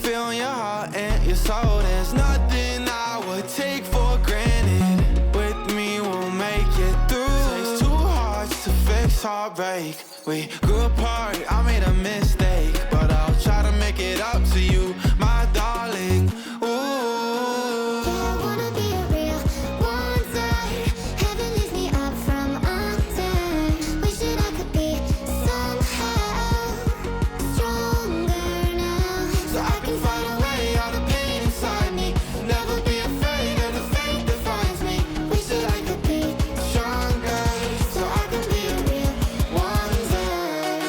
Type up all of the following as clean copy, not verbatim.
feel in your heart and your soul. There's nothing I would take for granted. With me, we'll make it through. Takes two hearts to fix heartbreak. We grew apart, I made a mistake, but I'll try to make it up to you, my darling. Ooh. Yeah, I wanna be a real one day. Heaven lifts me up from under. Wishing I could be somehow stronger now, So I can fight away all the pain inside me. Never be afraid of the fate that finds me. wish that I could be Stronger, so I can be a real one day.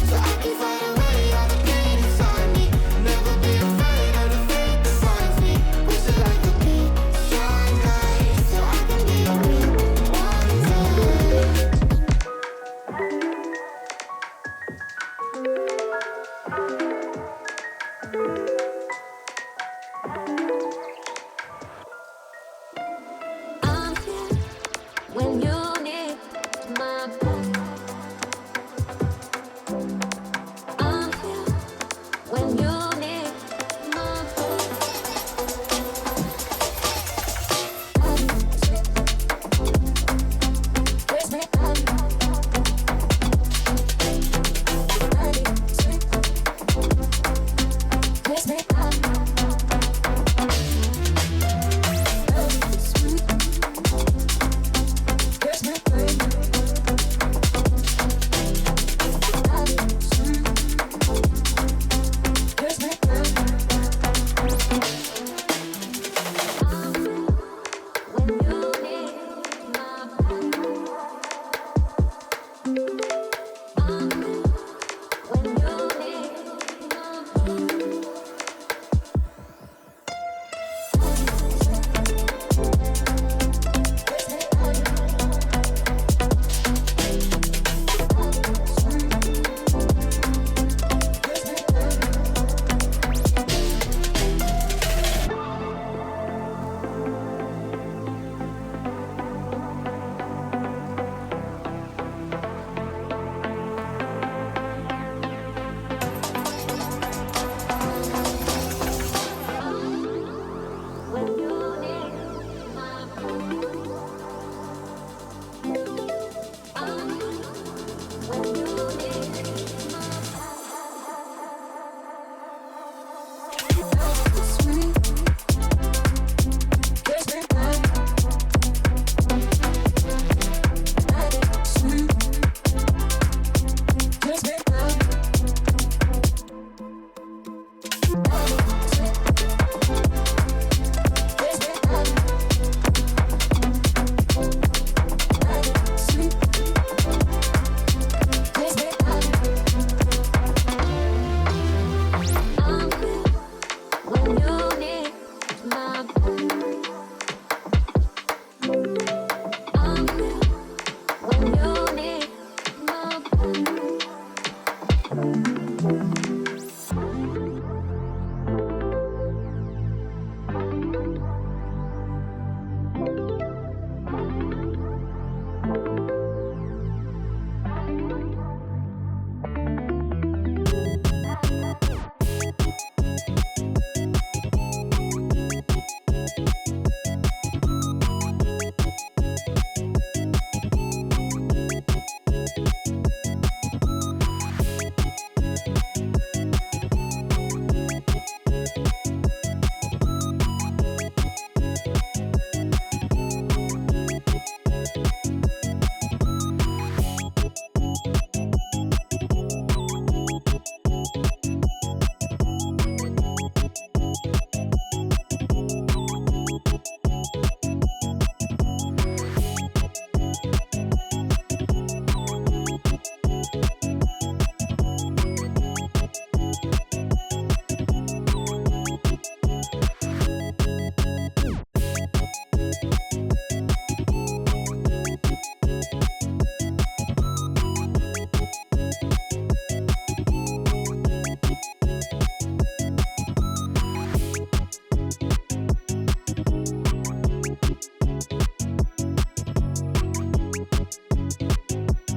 So I can fight away all the pain inside me. Never be afraid of the fate that finds me. Wish that I could be stronger, so I can be a real one day. I'm here when you